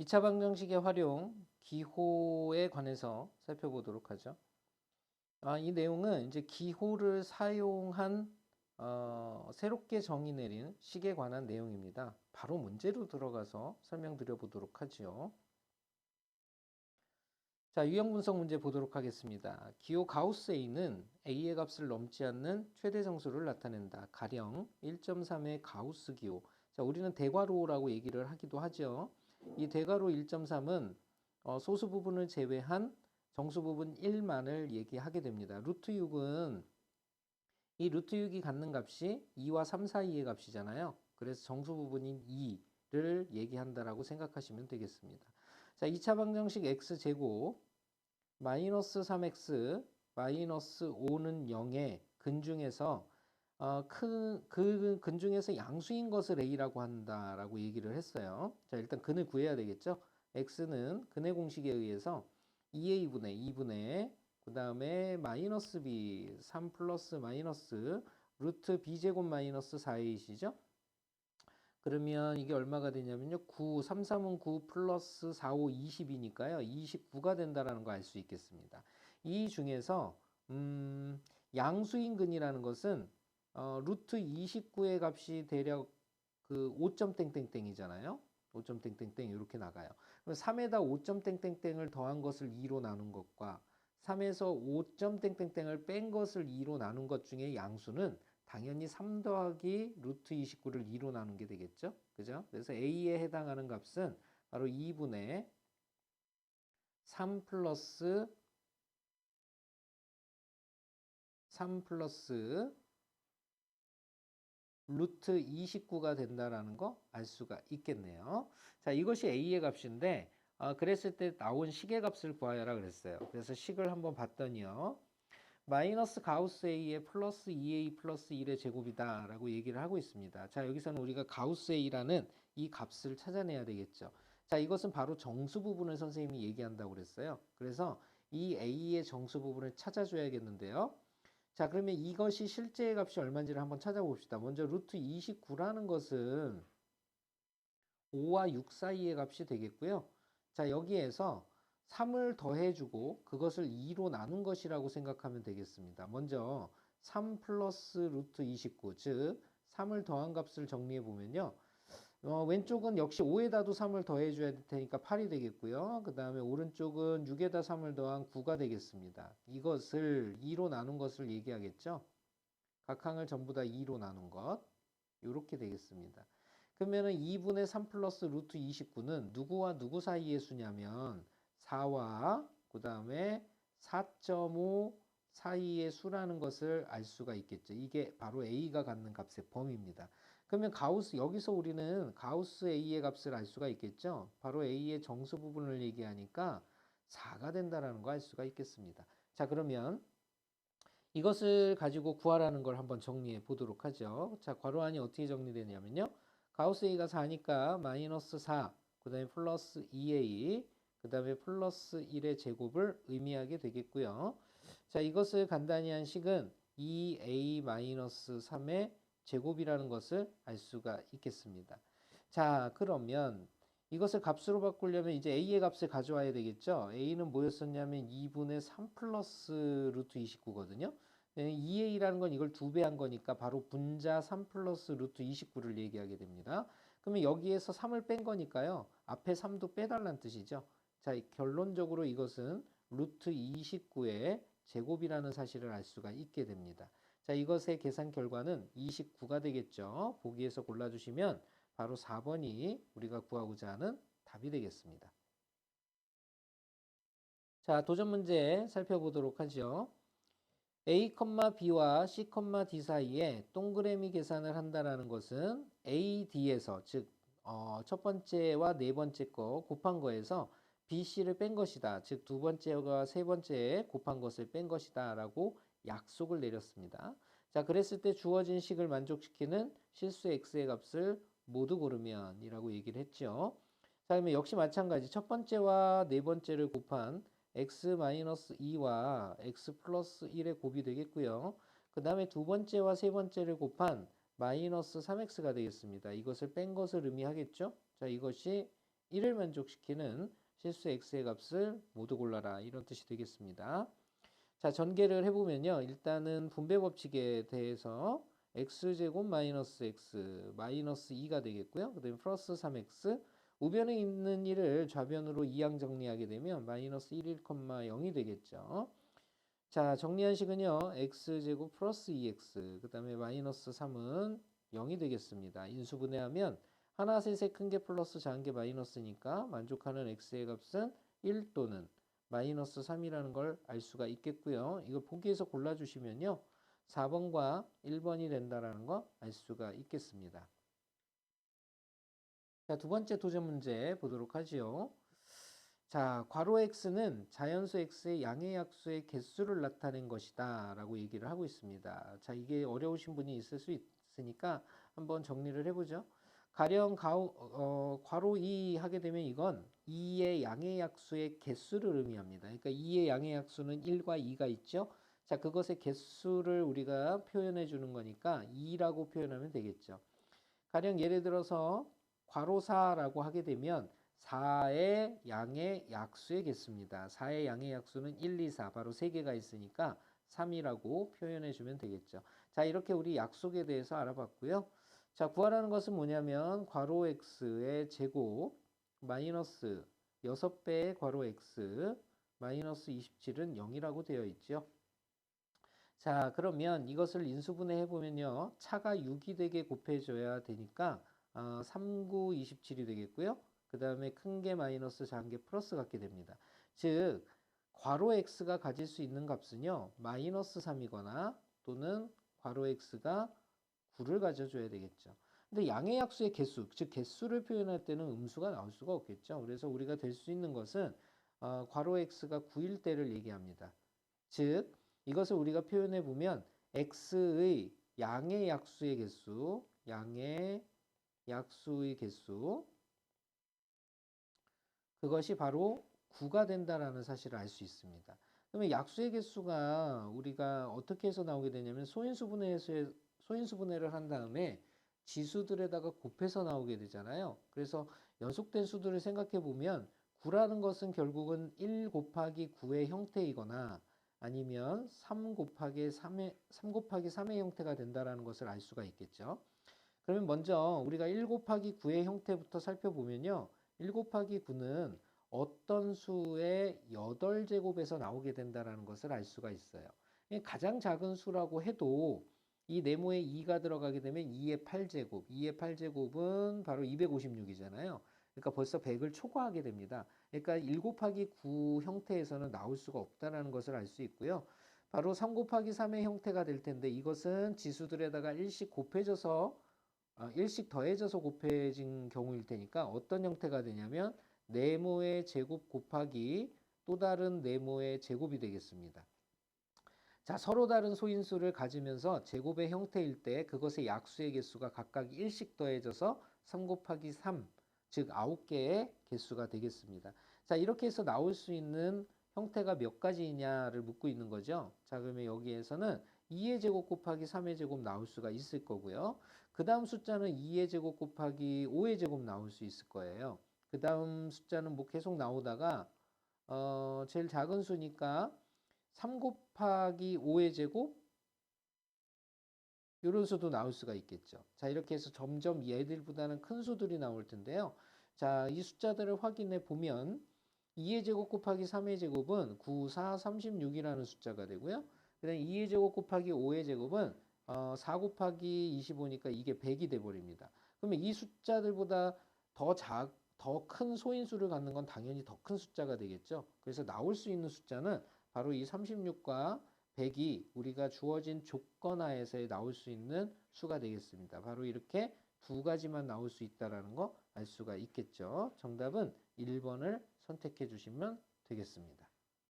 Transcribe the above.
2차 방정식의 활용, 기호에 관해서 살펴보도록 하죠. 이 내용은 이제 기호를 사용한 새롭게 정의 내린 식에 관한 내용입니다. 바로 문제로 들어가서 설명드려 보도록 하죠. 자, 유형 분석 문제 보도록 하겠습니다. 기호 가우스 A는 A의 값을 넘지 않는 최대 정수를 나타낸다. 가령 1.3의 가우스 기호. 자, 우리는 대괄호라고 얘기를 하기도 하죠. 이 대괄호 1.3은 소수 부분을 제외한 정수 부분 1만을 얘기하게 됩니다. 루트 6은 이 루트 6이 갖는 값이 2와 3 사이의 값이잖아요. 그래서 정수 부분인 2를 얘기한다라고 생각하시면 되겠습니다. 자, 2차 방정식 x제곱 마이너스 3x 마이너스 5는 0의 근중에서 그 근중에서 양수인 것을 a라고 한다라고 얘기를 했어요. 자, 일단 근을 구해야 되겠죠. x는 근의 공식에 의해서 2a분의 그 다음에 마이너스 b 3 플러스 마이너스 루트 b제곱 마이너스 4a시죠. 그러면 이게 얼마가 되냐면요. 9, 3, 3은 9 플러스 4, 5, 20이니까요. 29가 된다라는 거 알 수 있겠습니다. 이 중에서 양수인 근이라는 것은 루트 29의 값이 대략 그 5점 땡땡땡이잖아요. 5점 땡땡땡 이렇게 나가요. 그럼 3에다 5점 땡땡땡을 더한 것을 2로 나눈 것과 3에서 5점 땡땡땡을 뺀 것을 2로 나눈 것 중에 양수는 당연히 3 더하기 루트 29를 2로 나눈 게 되겠죠. 그죠? 그래서 A에 해당하는 값은 바로 2분의 3 플러스 루트 29가 된다라는 거 알 수가 있겠네요. 자, 이것이 A의 값인데 그랬을 때 나온 식의 값을 구하여라 그랬어요. 그래서 식을 한번 봤더니요. 마이너스 가우스 A의 플러스 2A 플러스 1의 제곱이다 라고 얘기를 하고 있습니다. 자, 여기서는 우리가 가우스 A라는 이 값을 찾아내야 되겠죠. 자, 이것은 바로 정수 부분을 선생님이 얘기한다고 그랬어요. 그래서 이 A의 정수 부분을 찾아줘야겠는데요. 자, 그러면 이것이 실제의 값이 얼마인지를 한번 찾아봅시다. 먼저 루트 29라는 것은 5와 6 사이의 값이 되겠고요. 자, 여기에서 3을 더해주고 그것을 2로 나눈 것이라고 생각하면 되겠습니다. 먼저 3 플러스 루트 29, 즉 3을 더한 값을 정리해 보면요. 왼쪽은 역시 5에다도 3을 더해줘야 될 테니까 8이 되겠고요. 그 다음에 오른쪽은 6에다 3을 더한 9가 되겠습니다. 이것을 2로 나눈 것을 얘기하겠죠. 각 항을 전부 다 2로 나눈 것. 이렇게 되겠습니다. 그러면은 2분의 3 플러스 루트 29는 누구와 누구 사이의 수냐면 4와 그 다음에 4.5 사이의 수라는 것을 알 수가 있겠죠. 이게 바로 A가 갖는 값의 범위입니다. 그러면 가우스, 여기서 우리는 가우스 A의 값을 알 수가 있겠죠. 바로 A의 정수 부분을 얘기하니까 4가 된다라는 거 알 수가 있겠습니다. 자, 그러면 이것을 가지고 구하라는 걸 한번 정리해 보도록 하죠. 자, 괄호 안이 어떻게 정리되냐면요. 가우스 A가 4니까 마이너스 4, 그 다음에 플러스 2A, 그 다음에 플러스 1의 제곱을 의미하게 되겠고요. 자, 이것을 간단히 한 식은 2A 마이너스 3의 제곱이라는 것을 알 수가 있겠습니다. 자, 그러면 이것을 값으로 바꾸려면 이제 A의 값을 가져와야 되겠죠. A는 뭐였었냐면 2분의 3 플러스 루트 29거든요. 2A라는 건 이걸 2배 한 거니까 바로 분자 3 플러스 루트 29를 얘기하게 됩니다. 그러면 여기에서 3을 뺀 거니까요. 앞에 3도 빼달라는 뜻이죠. 자, 결론적으로 이것은 루트 29의 제곱이라는 사실을 알 수가 있게 됩니다. 자, 이것의 계산 결과는 29가 되겠죠. 보기에서 골라주시면 바로 4번이 우리가 구하고자 하는 답이 되겠습니다. 자, 도전 문제 살펴보도록 하죠. A, B와 C, D 사이에 동그라미 계산을 한다는 것은 A, D에서 즉 첫 번째와 네 번째 거 곱한 거에서 B, C를 뺀 것이다. 즉 두 번째와 세 번째에 곱한 것을 뺀 것이다 라고 약속을 내렸습니다. 자, 그랬을 때 주어진 식을 만족시키는 실수 X의 값을 모두 고르면 이라고 얘기를 했죠. 자, 그러면 역시 마찬가지 첫 번째와 네 번째를 곱한 x-2와 x 플러스 1의 곱이 되겠고요. 그 다음에 두 번째와 세 번째를 곱한 마이너스 3x가 되겠습니다. 이것을 뺀 것을 의미하겠죠. 자, 이것이 1을 만족시키는 실수 x의 값을 모두 골라라. 이런 뜻이 되겠습니다. 자, 전개를 해보면요. 일단은 분배 법칙에 대해서 x제곱 마이너스 x 마이너스 2가 되겠고요. 그 다음에 플러스 3x 우변에 있는 1을 좌변으로 이항 정리하게 되면 마이너스 1, 0이 되겠죠. 자, 정리한 식은요. x제곱 플러스 2x 그 다음에 마이너스 3은 0이 되겠습니다. 인수분해하면 하나, 셋에 큰 게 플러스 작은 게 마이너스니까 만족하는 x의 값은 1 또는 마이너스 3이라는 걸 알 수가 있겠고요. 이걸 보기에서 골라주시면요. 4번과 1번이 된다라는 거 알 수가 있겠습니다. 자, 두 번째 도전 문제 보도록 하지요. 자, 괄호 x는 자연수 x의 양의 약수의 개수를 나타낸 것이다 라고 얘기를 하고 있습니다. 자, 이게 어려우신 분이 있을 수 있으니까 한번 정리를 해보죠. 가령 괄호 2 하게 되면 이건 2의 양의 약수의 개수를 의미합니다. 그러니까 2의 양의 약수는 1과 2가 있죠. 자, 그것의 개수를 우리가 표현해 주는 거니까 2라고 표현하면 되겠죠. 가령 예를 들어서 괄호 4라고 하게 되면 4의 양의 약수의 개수입니다. 4의 양의 약수는 1, 2, 4 바로 3개가 있으니까 3이라고 표현해 주면 되겠죠. 자, 이렇게 우리 약속에 대해서 알아봤고요. 자, 구하라는 것은 뭐냐면 괄호 x의 제곱 마이너스 6배의 괄호 x 마이너스 27은 0이라고 되어 있죠. 자, 그러면 이것을 인수분해 해보면요. 차가 6이 되게 곱해줘야 되니까 3, 9, 27이 되겠고요. 그 다음에 큰 게 마이너스 작은 게 플러스 같게 됩니다. 즉 괄호 x가 가질 수 있는 값은요. 마이너스 3이거나 또는 괄호 x가 9를 가져줘야 되겠죠. 근데 양의 약수의 개수, 즉 개수를 표현할 때는 음수가 나올 수가 없겠죠. 그래서 우리가 될 수 있는 것은 괄호 x가 9일 때를 얘기합니다. 즉 이것을 우리가 표현해 보면 x의 양의 약수의 개수, 양의 약수의 개수 그것이 바로 9가 된다라는 사실을 알 수 있습니다. 그러면 약수의 개수가 우리가 어떻게 해서 나오게 되냐면 소인수분해를 한 다음에 지수들에다가 곱해서 나오게 되잖아요. 그래서 연속된 수들을 생각해 보면 9라는 것은 결국은 1 곱하기 9의 형태이거나 아니면 3 곱하기 3의 형태가 된다라는 것을 알 수가 있겠죠. 그러면 먼저 우리가 1 곱하기 9의 형태부터 살펴보면요. 1 곱하기 9는 어떤 수의 8제곱에서 나오게 된다라는 것을 알 수가 있어요. 가장 작은 수라고 해도 이 네모에 2가 들어가게 되면 2의 8제곱, 2의 8제곱은 바로 256이잖아요. 그러니까 벌써 100을 초과하게 됩니다. 그러니까 1 곱하기 9 형태에서는 나올 수가 없다는 것을 알 수 있고요. 바로 3 곱하기 3의 형태가 될 텐데 이것은 지수들에다가 1씩 곱해져서 1씩 더해져서 곱해진 경우일 테니까 어떤 형태가 되냐면 네모의 제곱 곱하기 또 다른 네모의 제곱이 되겠습니다. 자, 서로 다른 소인수를 가지면서 제곱의 형태일 때 그것의 약수의 개수가 각각 1씩 더해져서 3 곱하기 3, 즉 9개의 개수가 되겠습니다. 자, 이렇게 해서 나올 수 있는 형태가 몇 가지냐를 묻고 있는 거죠. 자, 그러면 여기에서는 2의 제곱 곱하기 3의 제곱 나올 수가 있을 거고요. 그 다음 숫자는 2의 제곱 곱하기 5의 제곱 나올 수 있을 거예요. 그 다음 숫자는 뭐 계속 나오다가 제일 작은 수니까 3 곱하기 5의 제곱 이런 수도 나올 수가 있겠죠. 자, 이렇게 해서 점점 얘들보다는 큰 수들이 나올 텐데요. 자, 이 숫자들을 확인해 보면 2의 제곱 곱하기 3의 제곱은 9, 4, 36이라는 숫자가 되고요. 그 다음에 2의 제곱 곱하기 5의 제곱은 4 곱하기 25니까 이게 100이 돼버립니다. 그러면 이 숫자들보다 더 큰 소인수를 갖는 건 당연히 더 큰 숫자가 되겠죠. 그래서 나올 수 있는 숫자는 바로 이 36과 100이 우리가 주어진 조건 하에서 나올 수 있는 수가 되겠습니다. 바로 이렇게 두 가지만 나올 수 있다는 거 알 수가 있겠죠. 정답은 1번을 선택해 주시면 되겠습니다.